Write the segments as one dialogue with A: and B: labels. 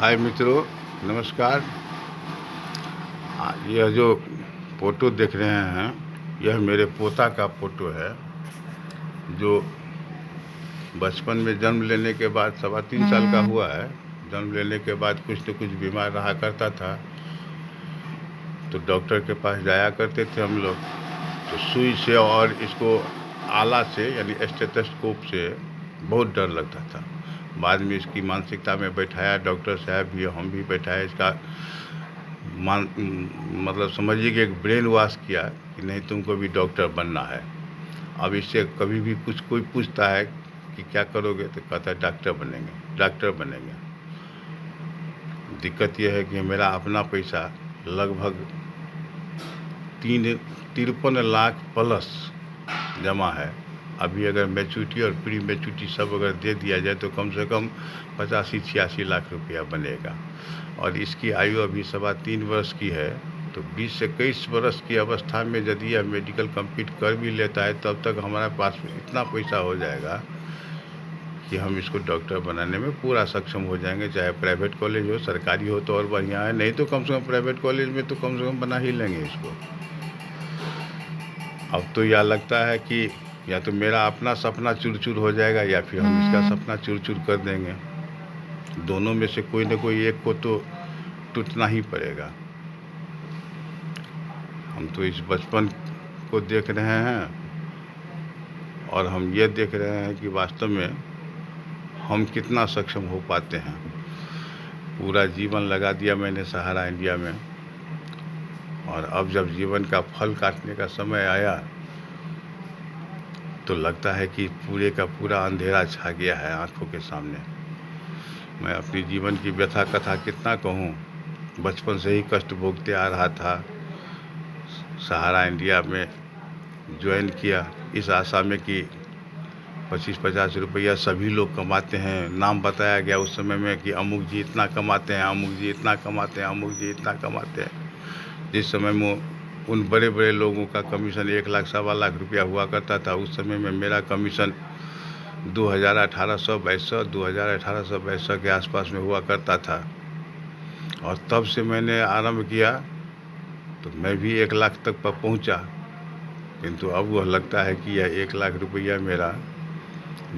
A: हाय मित्रों, नमस्कार। यह जो फ़ोटो देख रहे हैं, यह मेरे पोता का फ़ोटो है, जो बचपन में जन्म लेने के बाद 3.25 साल का हुआ है। जन्म लेने के बाद कुछ न कुछ बीमार रहा करता था, तो डॉक्टर के पास जाया करते थे हम लोग। तो सुई से और इसको आला से यानी स्टेथोस्कोप से बहुत डर लगता था। बाद में इसकी मानसिकता में बैठाया डॉक्टर साहब भी, हम भी बैठाए। इसका मतलब समझिए कि एक ब्रेन वॉश किया कि नहीं, तुमको भी डॉक्टर बनना है। अब इससे कभी भी कुछ कोई पूछता है कि क्या करोगे, तो कहता है डॉक्टर बनेंगे, डॉक्टर बनेंगे। दिक्कत यह है कि मेरा अपना पैसा लगभग 53 लाख प्लस जमा है। अभी अगर मैच्योरिटी और प्री मैच्योरिटी सब अगर दे दिया जाए तो कम से कम 85-86 लाख रुपया बनेगा। और इसकी आयु अभी 3.25 वर्ष की है, तो 20 से 21 वर्ष की अवस्था में यदि यह मेडिकल कंप्लीट कर भी लेता है, तब तक हमारे पास इतना पैसा हो जाएगा कि हम इसको डॉक्टर बनाने में पूरा सक्षम हो जाएंगे। चाहे प्राइवेट कॉलेज हो, सरकारी हो तो और बढ़िया है, नहीं तो कम से कम प्राइवेट कॉलेज में तो कम से कम बना ही लेंगे इसको। अब तो यह लगता है कि या तो मेरा अपना सपना चूर-चूर हो जाएगा या फिर हम इसका सपना चूर-चूर कर देंगे। दोनों में से कोई न कोई एक को तो टूटना ही पड़ेगा। हम तो इस बचपन को देख रहे हैं और हम ये देख रहे हैं कि वास्तव में हम कितना सक्षम हो पाते हैं। पूरा जीवन लगा दिया मैंने सहारा इंडिया में, और अब जब जीवन का फल काटने का समय आया तो लगता है कि पूरे का पूरा अंधेरा छा गया है आंखों के सामने। मैं अपनी जीवन की व्यथा कथा कितना कहूँ। बचपन से ही कष्ट भोगते आ रहा था। सहारा इंडिया में ज्वाइन किया इस आशा में कि 25-50 रुपया सभी लोग कमाते हैं। नाम बताया गया उस समय में कि अमुक जी इतना कमाते हैं, अमुक जी इतना कमाते हैं, अमुक जी इतना कमाते हैं। जिस समय में उन बड़े बड़े लोगों का कमीशन 1 लाख, 1.25 लाख रुपया हुआ करता था, उस समय में मेरा कमीशन 2018-22 के आसपास में हुआ करता था। और तब से मैंने आरंभ किया तो मैं भी 1 लाख तक पर पहुंचा। किंतु अब वह लगता है कि यह 1 लाख रुपया मेरा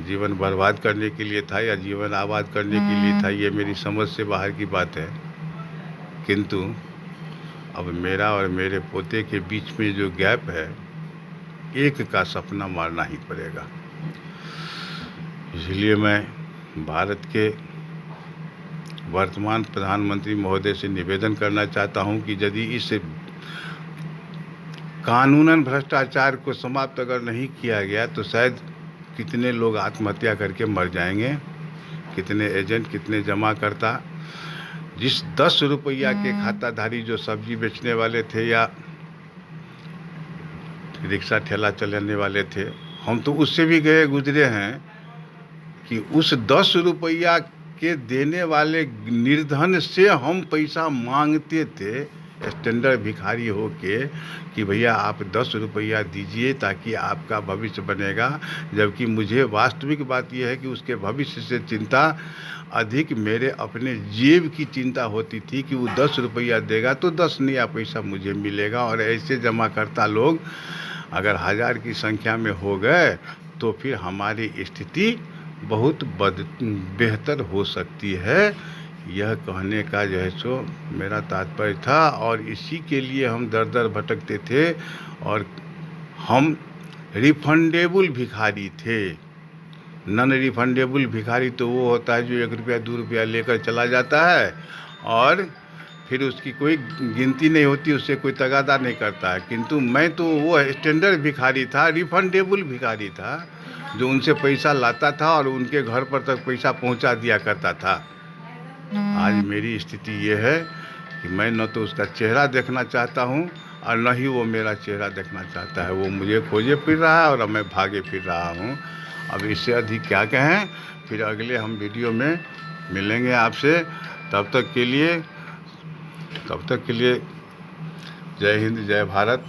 A: जीवन बर्बाद करने के लिए था या जीवन आबाद करने के लिए था, ये मेरी समझ से बाहर की बात है। किंतु अब मेरा और मेरे पोते के बीच में जो गैप है, एक का सपना मारना ही पड़ेगा। इसलिए मैं भारत के वर्तमान प्रधानमंत्री महोदय से निवेदन करना चाहता हूं कि यदि इस कानूनन भ्रष्टाचार को समाप्त अगर नहीं किया गया तो शायद कितने लोग आत्महत्या करके मर जाएंगे, कितने एजेंट, कितने जमाकर्ता। जिस 10 रुपया के खाताधारी जो सब्जी बेचने वाले थे या रिक्शा ठेला चलाने वाले थे, हम तो उससे भी गए गुजरे हैं कि उस 10 रुपया के देने वाले निर्धन से हम पैसा मांगते थे, स्टैंडर्ड भिखारी हो के, कि भैया आप 10 रुपया दीजिए ताकि आपका भविष्य बनेगा। जबकि मुझे वास्तविक बात यह है कि उसके भविष्य से चिंता अधिक मेरे अपने जेब की चिंता होती थी कि वो 10 रुपया देगा तो 10 नया पैसा मुझे मिलेगा। और ऐसे जमा करता लोग अगर 1000 की संख्या में हो गए तो फिर हमारी स्थिति बहुत बेहतर हो सकती है। यह कहने का जो है सो मेरा तात्पर्य था, और इसी के लिए हम दर दर भटकते थे। और हम रिफंडेबल भिखारी थे। नॉन रिफंडेबल भिखारी तो वो होता है जो 1 रुपया 2 रुपया लेकर चला जाता है और फिर उसकी कोई गिनती नहीं होती, उससे कोई तगादा नहीं करता है। किंतु मैं तो वो स्टैंडर्ड भिखारी था, रिफंडेबल भिखारी था, जो उनसे पैसा लाता था और उनके घर पर तक पैसा पहुंचा दिया करता था। आज मेरी स्थिति ये है कि मैं न तो उसका चेहरा देखना चाहता हूँ और न ही वो मेरा चेहरा देखना चाहता है। वो मुझे खोजे फिर रहा है और मैं भागे फिर रहा हूँ। अब इससे अधिक क्या कहें। फिर अगले हम वीडियो में मिलेंगे आपसे। तब तक के लिए जय हिंद, जय भारत।